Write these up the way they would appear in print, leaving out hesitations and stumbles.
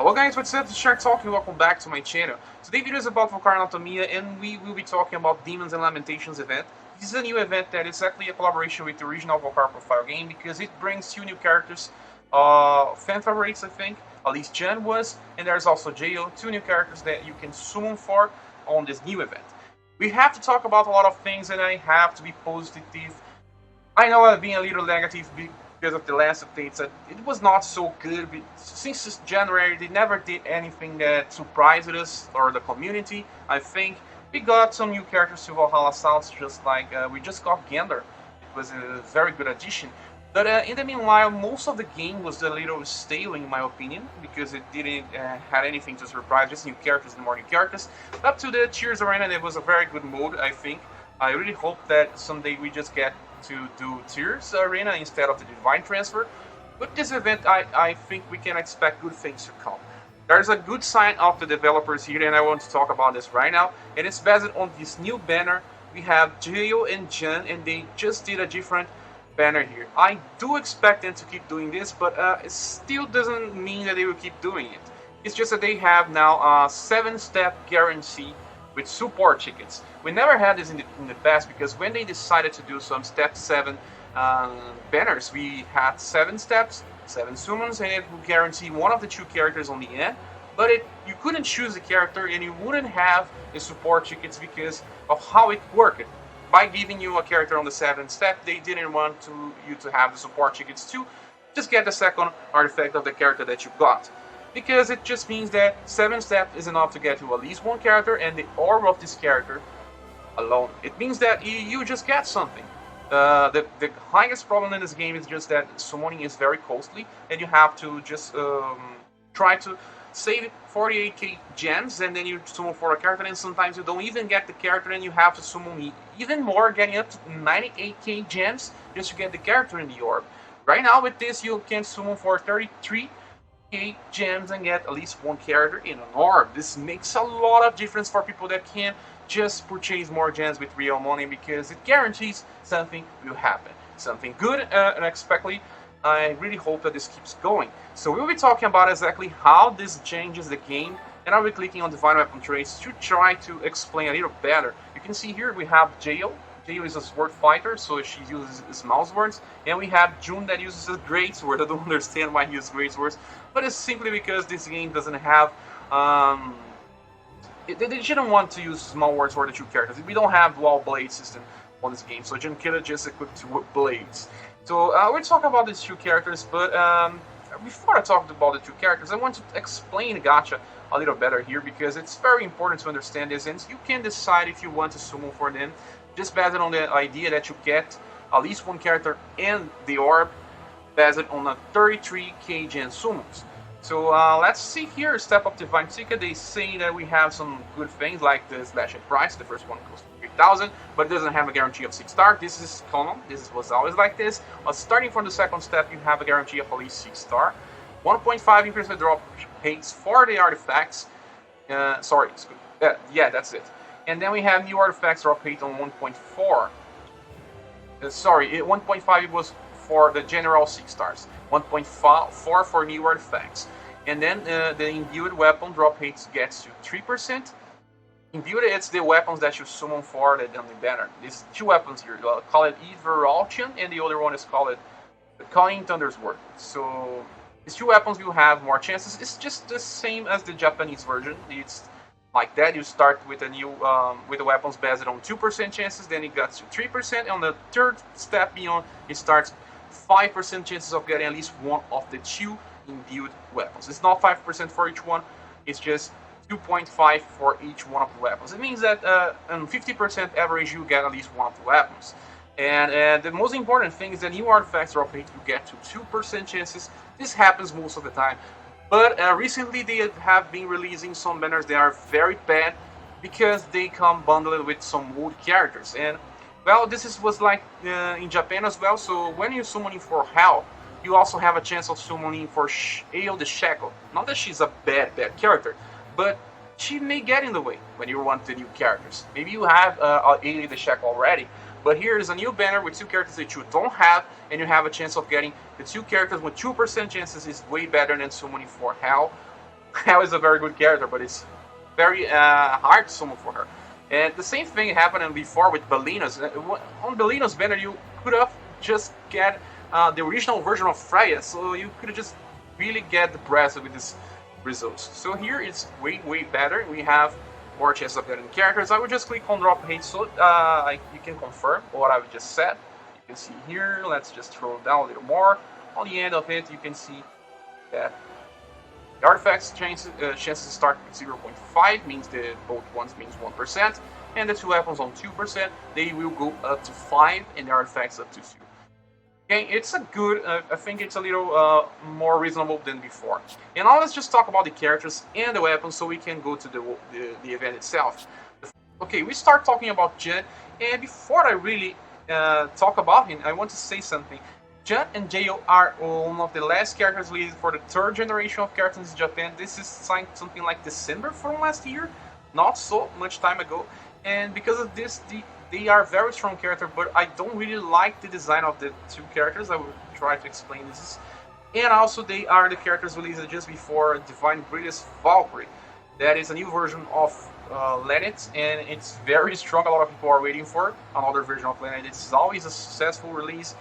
Hello guys, what's up? This is Shark Talking. Welcome back to my channel. Today's video is about Valkyrie Anatomia and we will be talking about Demons and Lamentations event. This is a new event that is actually a collaboration with the original Valkyrie profile game because it brings two new characters, fan favorites I think, at least Jun was, and there's also Jayle, two new characters that you can summon for on this new event. We have to talk about a lot of things and I have to be positive. I know I've been a little negative because of the last updates. It was not so good. Since January, they never did anything that surprised us or the community. I think we got some new characters to Valhalla South, just like we just got Gander. It was a very good addition. But in the meanwhile, most of the game was a little stale in my opinion, because it didn't had anything to surprise, just new characters and more new characters. Up to the Cheers Arena, it was a very good mode, I think. I really hope that someday we just get to do Tears Arena instead of the Divine Transfer. With this event, I think we can expect good things to come. There's a good sign of the developers here, and I want to talk about this right now. And it's based on this new banner. We have Jayle and Jun, and they just did a different banner here. I do expect them to keep doing this, but it still doesn't mean that they will keep doing it. It's just that they have now a 7-step guarantee with support tickets. We never had this in the past because when they decided to do some step 7 banners, we had 7 steps, 7 summons, and it would guarantee one of the 2 characters on the end. But you couldn't choose a character and you wouldn't have the support tickets because of how it worked. By giving you a character on the 7th step, they didn't want you to have the support tickets to just get the second artifact of the character that you got. Because it just means that 7 steps is enough to get to at least one character, and the orb of this character alone. It means that you just get something. The highest problem in this game is just that summoning is very costly, and you have to just try to save 48k gems, and then you summon for a character, and sometimes you don't even get the character, and you have to summon even more, getting up to 98k gems just to get the character in the orb. Right now with this, you can summon for 33 gems and get at least one character in an orb. This makes a lot of difference for people that can just purchase more gems with real money, because it guarantees something will happen, something good unexpectedly. I really hope that this keeps going. So we'll be talking about exactly how this changes the game, and I'll be clicking on Divine Weapon Traits to try to explain a little better. You can see here we have Jayle. Jayle is a sword fighter, so she uses small swords, and we have Jun that uses a great sword. I don't understand why he uses great swords, but it's simply because this game doesn't have they didn't want to use small swords for the 2 characters. We don't have dual blade system on this game, so Jun Killer just equipped 2 blades. So we'll talk about these 2 characters, but before I talk about the 2 characters, I want to explain Gacha a little better here, because it's very important to understand this, and you can decide if you want to summon for them, just based on the idea that you get at least one character and the orb, based on a 33k gen summons. So let's see here, Step Up Divine Ticket. They say that we have some good things like the Slash Price. The first one costs 3,000, but it doesn't have a guarantee of 6 stars. This is common. This was always like this. Starting from the 2nd step, you have a guarantee of at least 6 stars. 1.5 increase the drop rates for the artifacts. Sorry, yeah, that's it. And then we have new artifacts drop rate on 1.4. Sorry, 1.5 it was for the general 6 stars. 1.4 for new artifacts. And then the imbued weapon drop rate gets to 3%. Imbued, it's the weapons that you summon for the banner. These 2 weapons here, call it Everaltian, and the other one is called the Calling Thunder's Word. So these 2 weapons will have more chances. It's just the same as the Japanese version. It's like that. You start with a new with the weapons based on 2% chances, then it gets to 3%. On the 3rd step beyond, it starts 5% chances of getting at least one of the 2 imbued weapons. It's not 5% for each one, it's just 2.5 for each one of the weapons. It means that on 50% average you get at least one of the weapons. And the most important thing is that new artifacts drop rate you get to 2% chances. This happens most of the time. But recently they have been releasing some banners that are very bad because they come bundled with some old characters. And well, this was like in Japan as well. So when you're summoning for Hell, you also have a chance of summoning for Ale the Shackle. Not that she's a bad character, but she may get in the way when you want the new characters. Maybe you have Ale the Shackle already, but here is a new banner with 2 characters that you don't have, and you have a chance of getting the 2 characters with 2% chances. Is way better than summoning for Hell. Hell is a very good character, but it's very hard to summon for her. And the same thing happened before with Belinos. On Belinos banner, you could have just get the original version of Freya, so you could just really get the breath with these results. So here it's way better. We have more chances of getting characters. I would just click on drop hate so you can confirm what I've just said. You can see here, let's just scroll down a little more. On the end of it, you can see that the artifacts chances start with 0.5, means the both ones means 1%, and the two weapons on 2%, they will go up to 5, and the artifacts up to 2. Okay, it's a good, I think it's a little more reasonable than before. And now let's just talk about the characters and the weapons so we can go to the event itself. Okay, we start talking about Jun, and before I really talk about him, I want to say something. Jun and Jayle are one of the last characters released for the third generation of characters in Japan. This is something like December from last year, not so much time ago. And because of this, they are very strong characters, but I don't really like the design of the two characters. I will try to explain this. And also they are the characters released just before Divine Brilliance Valkyrie. That is a new version of Lamentations, and it's very strong. A lot of people are waiting for another version of Lamentations. It's always a successful release.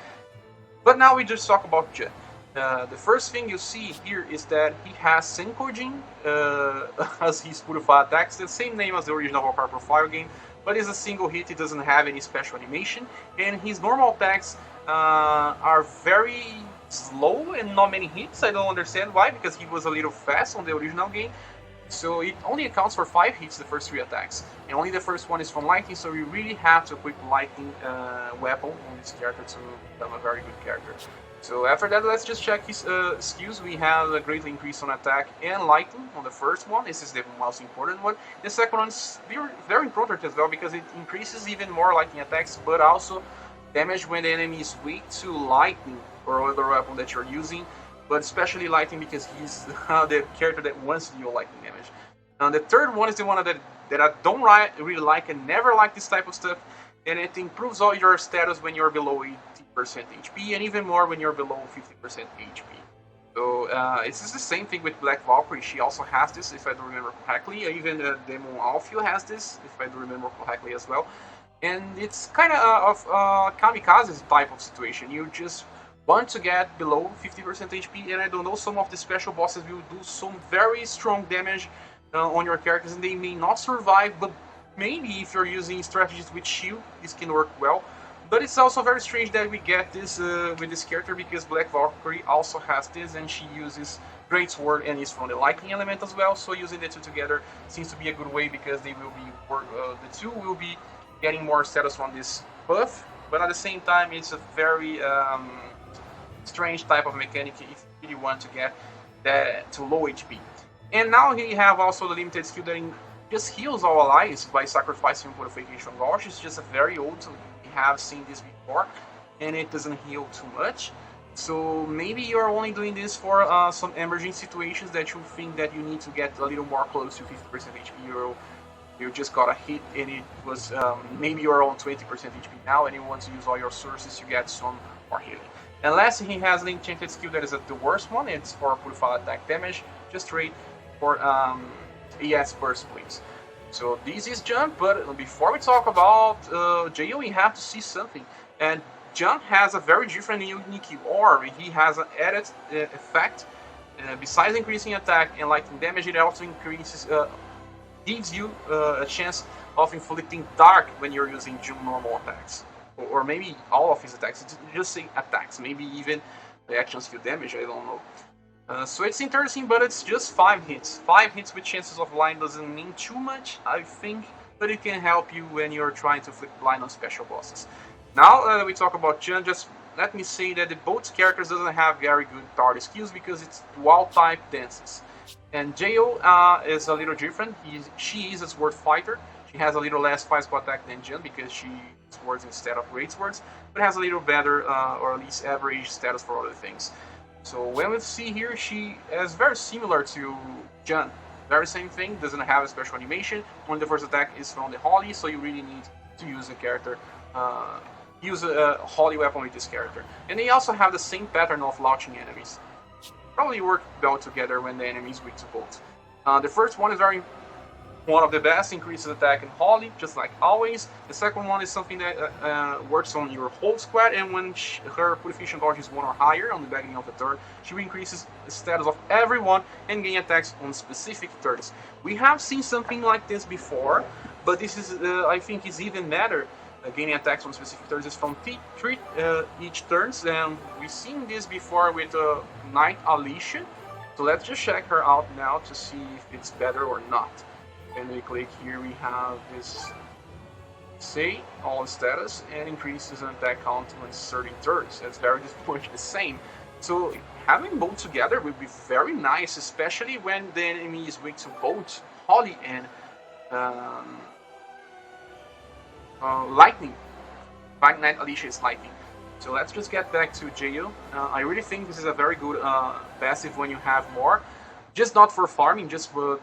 But now we just talk about Jun. The first thing you see here is that he has Senkojin as his purified attacks, the same name as the original Valkyrie profile game, but it's a single hit, it doesn't have any special animation, and his normal attacks are very slow and not many hits. I don't understand why, because he was a little fast on the original game. So it only accounts for 5 hits, the first 3 attacks, and only the first one is from lightning, so you really have to equip lightning weapon on this character to become a very good character. So after that, let's just check his skills. We have a greatly increase on attack and lightning on the first one. This is the most important one. The second one is very important as well, because it increases even more lightning attacks, but also damage when the enemy is weak to lightning or other weapon that you're using. But especially lightning, because he's the character that wants to deal lightning damage. And the third one is the one that I don't really like and never like this type of stuff, and it improves all your status when you're below 80% HP, and even more when you're below 50% HP. So it's the same thing with Black Valkyrie. She also has this, if I do remember correctly. Even Demon Alfio has this, if I do remember correctly as well. And it's kind of kamikaze type of situation. You just want to get below 50% HP, and I don't know, some of the special bosses will do some very strong damage on your characters, and they may not survive, but maybe if you're using strategies with shield, this can work well. But it's also very strange that we get this with this character, because Black Valkyrie also has this, and she uses Great Sword and is from the lightning element as well, so using the two together seems to be a good way, because they will be the two will be getting more status from this buff, but at the same time it's a very strange type of mechanic if you really want to get that to low HP. And now he have also the limited skill that just heals all allies by sacrificing Purification Gauge. It's just a very old, we have seen this before, and it doesn't heal too much. So maybe you're only doing this for some emerging situations that you think that you need to get a little more close to 50% HP, you just got a hit and it was maybe you're on 20% HP now, and you want to use all your sources to get some more healing. And lastly, he has an enchanted skill that is the worst one. It's for purified attack damage, just trade for ES burst, please. So this is Jun, but before we talk about Jayle, we have to see something. And Jun has a very different unique orb. He has an added effect. Besides increasing attack and lightning damage, it also increases, gives you a chance of inflicting dark when you're using Jun normal attacks. Or maybe all of his attacks, just say attacks, maybe even the action skill damage, I don't know. So it's interesting, but it's just 5 hits. 5 hits with chances of blind doesn't mean too much, I think, but it can help you when you're trying to inflict blind on special bosses. Now we talk about Jun, just let me say that the both characters doesn't have very good target skills because it's dual type dances. And Jayle is a little different. She is a sword fighter. She has a little less physical attack than Jun because she swords instead of great swords, but has a little better or at least average status for other things. So when we see here, she is very similar to Jun. Very same thing, doesn't have a special animation. When the first attack is from the Holy, so you really need to use a character, use a Holy weapon with this character. And they also have the same pattern of launching enemies. Probably work well together when the enemy is weak to bolt. The first one is one of the best, increases attack and Holly, just like always. The second one is something that works on your whole squad, and when her purification gauge is 1 or higher on the beginning of the turn, she increases the status of everyone and gain attacks on specific turns. We have seen something like this before, but this is, I think, is even better. Gaining attacks on specific turns is from 3 each turns, and we've seen this before with Knight Alicia. So let's just check her out now to see if it's better or not. And we click here, we have this say all status and increases an attack count on 30 turns. That's very much the same. So having both together would be very nice, especially when the enemy is weak to both Holly and Lightning. Knight Alicia is Lightning. So let's just get back to Jayle. I really think this is a very good passive when you have more. Just not for farming, just for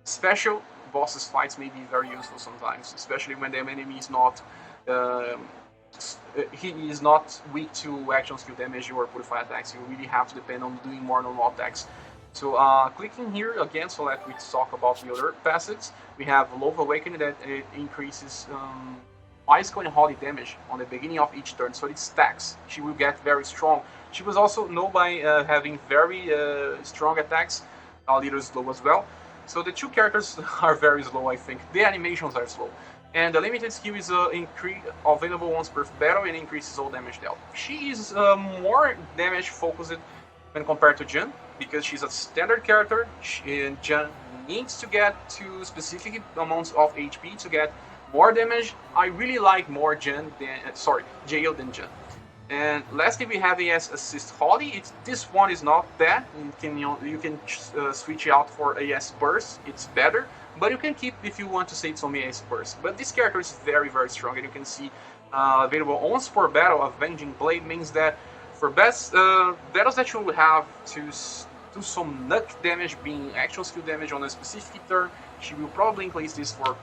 special bosses fights may be very useful sometimes, especially when the enemy is not he is not weak to action skill damage or purify attacks. You really have to depend on doing more normal attacks. So clicking here again, so let me talk about the other passives. We have Love Awakening that it increases Bicycle and Holly damage on the beginning of each turn, so it stacks. She will get very strong. She was also known by having very strong attacks, a little slow as well. So the two characters are very slow, I think. The animations are slow. And the limited skill is available once per battle and increases all damage dealt. She is more damage focused when compared to Jun, because she's a standard character, and Jun needs to get to specific amounts of HP to get more damage. I really like more Jayle than Jun. And lastly, we have AS Assist Holly. This one is not bad. You can switch out for AS Burst. It's better, but you can keep if you want to save some AS Burst. But this character is very, very strong, and you can see available once per battle. Avenging Blade means that for best battles that you have to do some nut damage, being actual skill damage on a specific turn, she will probably increase this for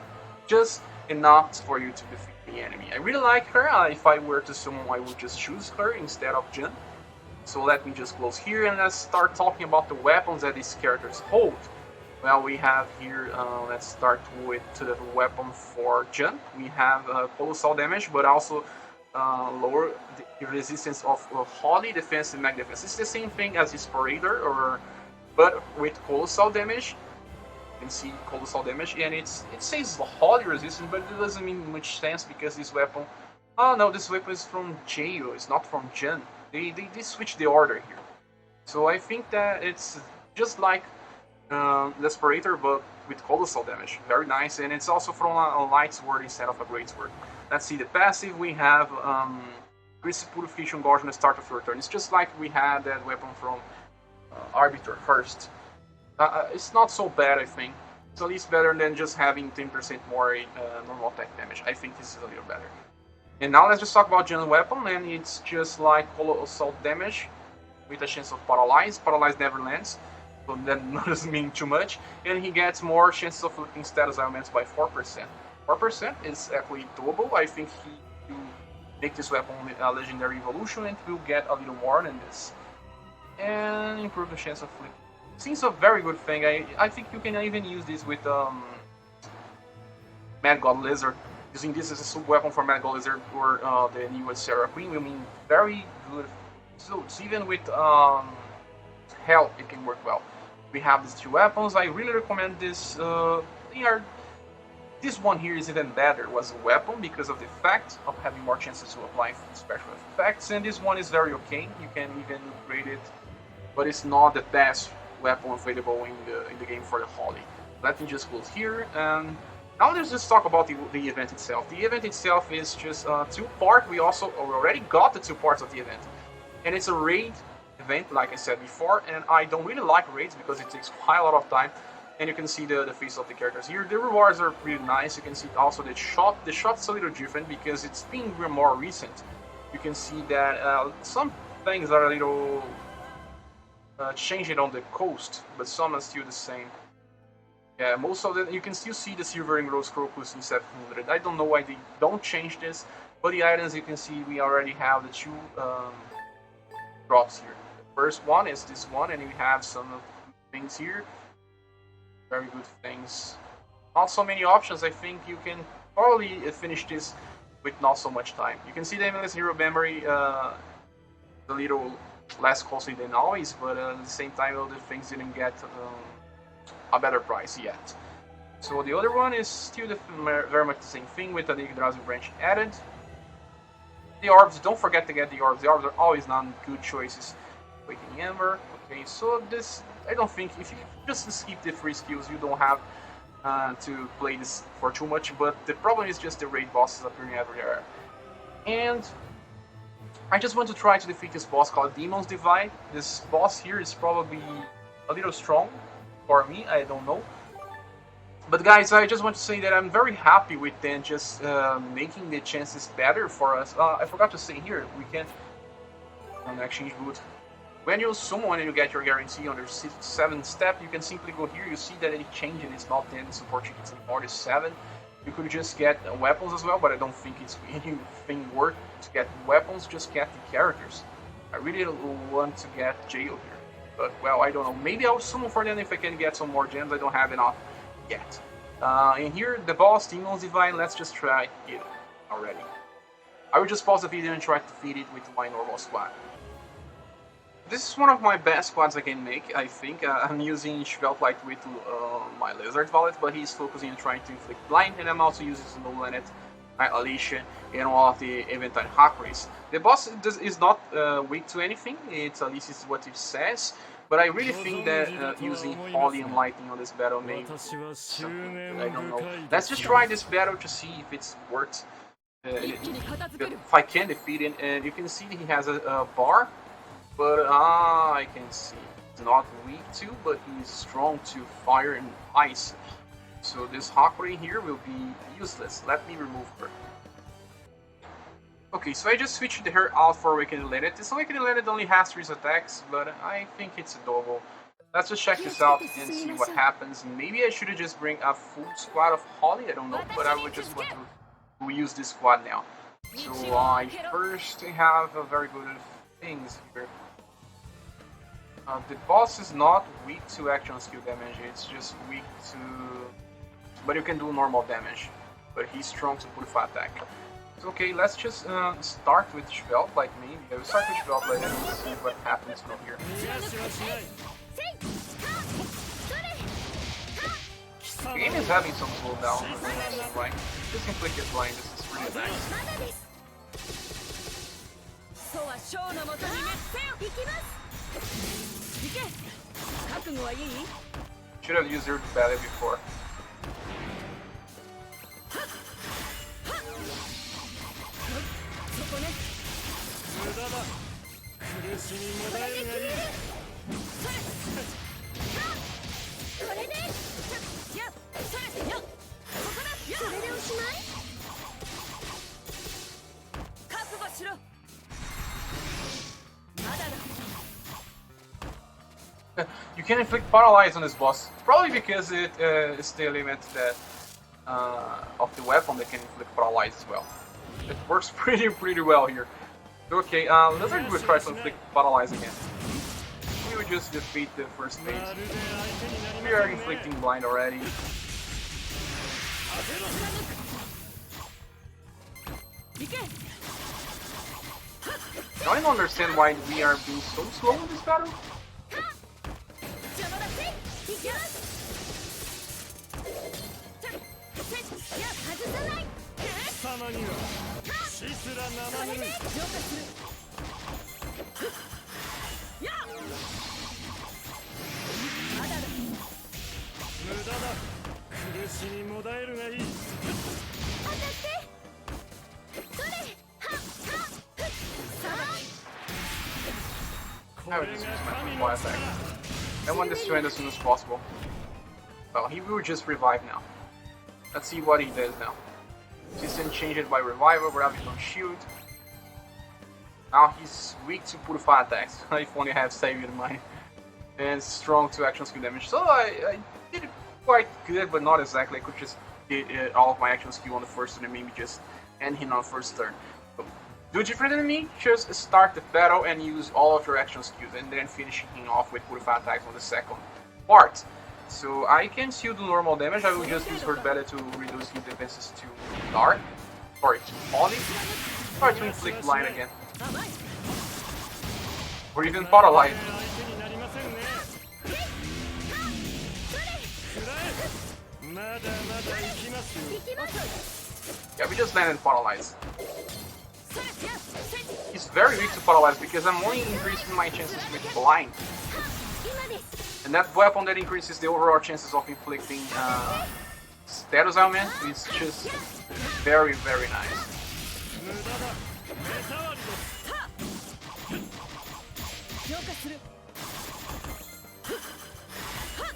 just enough for you to defeat the enemy. I really like her. If I were to summon, I would just choose her instead of Jun. So let me just close here and let's start talking about the weapons that these characters hold. Well, we have here, let's start with the weapon for Jun. We have colossal damage, but also lower the resistance of Holly, defense, and mag defense. It's the same thing as Inspirator, but with colossal damage. You can see colossal damage, and it says Holly resistance, but it doesn't mean much sense because this weapon. Oh no, this weapon is from Jayle. It's not from Jun. They switched the order here. So I think that it's just like Desperator, but with colossal damage. Very nice, and it's also from a light sword instead of a great sword. Let's see the passive. We have Greasy Purification Gauge on the start of your turn. It's just like we had that weapon from Arbiter first. It's not so bad, I think. It's at least better than just having 10% more normal attack damage. I think this is a little better. And now let's just talk about Jun's weapon, and it's just like colossal damage with a chance of paralyze. Paralyze never lands, so that doesn't mean too much. And he gets more chances of looking status elements by 4%. 4% is actually doable. I think he will make this weapon a legendary evolution and will get a little more than this. And improve the chance of flipping. Seems a very good thing. I think you can even use this with Mad God Lizard. Using this as a sub-weapon for Mad God Lizard or the new Sarah Queen will mean very good. So even with Hell, it can work well. We have these two weapons. I really recommend this. This one here is even better. Was a weapon because of the fact of having more chances to apply special effects, and this one is very okay. You can even upgrade it, but it's not the best weapon available in the game for the Holly. Let me just close here, and now let's just talk about the event itself. The event itself is just two-part. We already got the 2 parts of the event, and it's a raid event, like I said before. And I don't really like raids because it takes quite a lot of time. And you can see the face of the characters here. The rewards are really nice. You can see also the shot. The shot's a little different because it's being more recent. You can see that some things are a little changing on the coast, but some are still the same. Yeah, most of them, you can still see the Silver and Rose Crocus in 700. I don't know why they don't change this, but the items you can see we already have the 2 drops here. The first one is this one, and we have some things here. Very good things. Not so many options. I think you can probably finish this with not so much time. You can see the endless hero memory a little less costly than always, but at the same time, all the things didn't get a better price yet. So the other one is still very much the same thing with the Yggdrasil branch added. The orbs, don't forget to get the orbs. The orbs are always non-good choices. Waking Ember. Okay, so this, I don't think, if you just skip the free skills, you don't have to play this for too much, but the problem is just the raid bosses appearing everywhere. And I just want to try to defeat this boss called Demon's Divide. This boss here is probably a little strong for me, I don't know. But guys, I just want to say that I'm very happy with them just making the chances better for us. I forgot to say here, we can't exchange boot. When you summon and you get your guarantee on the 7th step, you can simply go here, you see that it changed and it's not 10 support tickets anymore, it's 7. You could just get weapons as well, but I don't think it's anything worth to get weapons, just get the characters. I really want to get Jayle here, but well, I don't know. Maybe I'll summon for them if I can get some more gems. I don't have enough yet. And here, the boss, Demon's Divine, let's just try it already. I will just pause the video and try to defeat it with my normal squad. This is one of my best squads I can make, I think. I'm using Schwelt with my Lizard Valet, but he's focusing on trying to inflict blind, and I'm also using Snowlanet, Alicia, and all of the Eventide Hackers. The boss is not weak to anything, it's at least is what it says, but I really think that using Holy and Lightning on this battle may something, I don't know. Let's just try this battle to see if it works, if I can defeat it, and you can see he has a bar. But I can see he's not weak to, but he's strong to fire and ice. So this Valkyrie here will be useless. Let me remove her. Okay, so I just switched her out for Awakened Lynette. This Awakened Lynette only has 3 attacks, but I think it's a double. Let's just check this out and see what happens. Maybe I should just bring a full squad of Holly, I don't know, but I would just want to use this squad now. So I first have a very good things here. The boss is not weak to action skill damage, it's just weak to... but you can do normal damage. But he's strong to purify attack. So okay, let's just start with Schwelt, like maybe. I will start with Schwelt and we'll see what happens from here. The game is having some cooldown, like, just inflicted blind, this is really nice. Should have used your ballet before. You can inflict paralyze on this boss, probably because it is the element that of the weapon that can inflict paralyze as well. It works pretty well here. Okay, Lizard will try to inflict paralyze again. We will just defeat the first phase. We are inflicting blind already. I don't understand why we are being so slow in this battle. I would just use my supply attack. I want this to end as soon as possible. Well, he will just revive now. Let's see what he does now. System changed by revival, gravity on shield. Now he's weak to purify attacks. If only I have saved in mind. And strong to action skill damage. So I did it quite good, but not exactly. I could just did all of my action skill on the first turn and maybe just end him on the first turn. But do different than me, just start the battle and use all of your action skills and then finish him off with purify attacks on the second. part. So I can still do normal damage. I will just use her better to reduce his defenses to dark. Or to poly. Try to inflict blind again. Or even paralyze. Yeah, we just landed paralyzed. He's very weak to paralyze because I'm only increasing my chances with blind. And that weapon that increases the overall chances of inflicting status ailment is just very, very nice.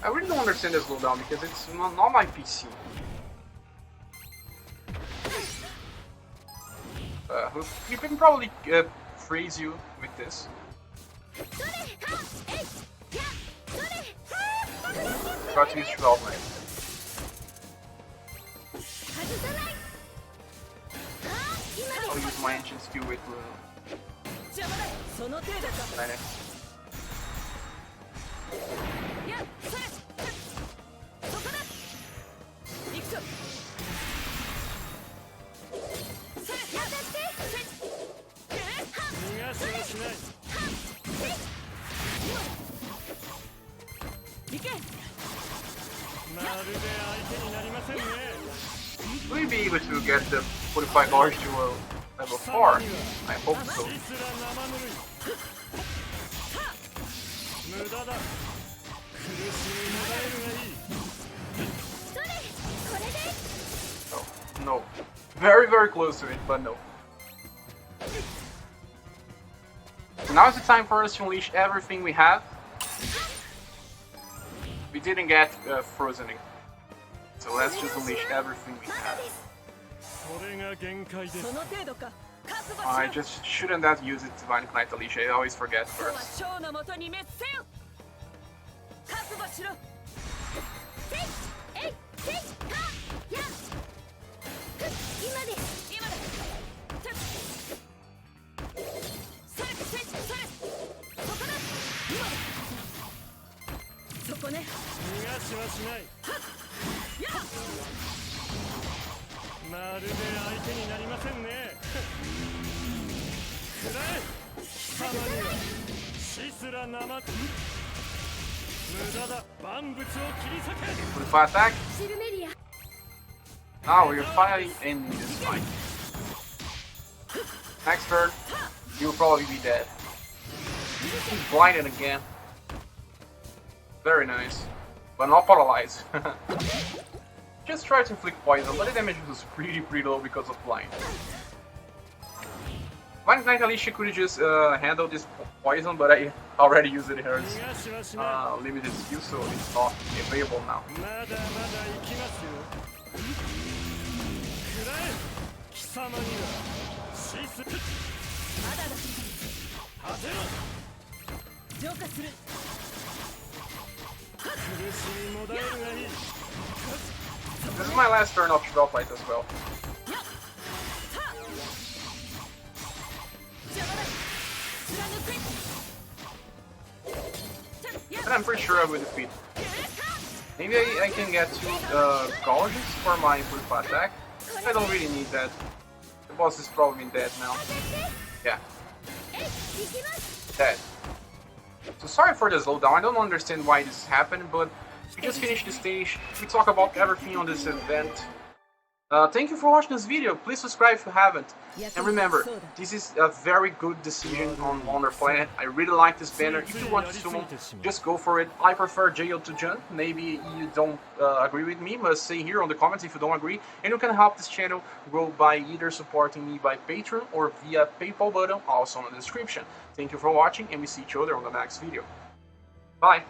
I really don't understand this slowdown because it's not my PC. You can probably freeze you with this. Got to use 12 man. I'll use my ancient skill with Linux. Will you be able to get the 45 dollars to level 4? I hope so. Oh, no. Very, very close to it, but no. So now is the time for us to unleash everything we have. We didn't get frozening. So let's just unleash everything we have. I just shouldn't have used it Divine Knight Alicia, I always forget first. Full attack. Now we're finally ending this fight. Next turn, you'll probably be dead. He's blinded again. Very nice. But not paralyzed. Just try to inflict poison, but the damage was pretty low because of blind. Divine Knight Alicia could just handle this poison, but I already used it here. Limited skill, so it's not available now. This is my last turn of Spell Fight as well. And I'm pretty sure I will defeat. Maybe I can get 2 gouges for my full attack. I don't really need that. The boss is probably dead now. Yeah. Dead. So sorry for the slowdown, I don't understand why this happened, but we just finished the stage. We talk about everything on this event. Thank you for watching this video. Please subscribe if you haven't. And remember, this is a very good decision on Wonder Planet. I really like this banner. If you want to summon, just go for it. I prefer Jayle to Jun. Maybe you don't agree with me, but say here on the comments if you don't agree. And you can help this channel grow by either supporting me by Patreon or via PayPal button, also in the description. Thank you for watching, and we see each other on the next video. Bye!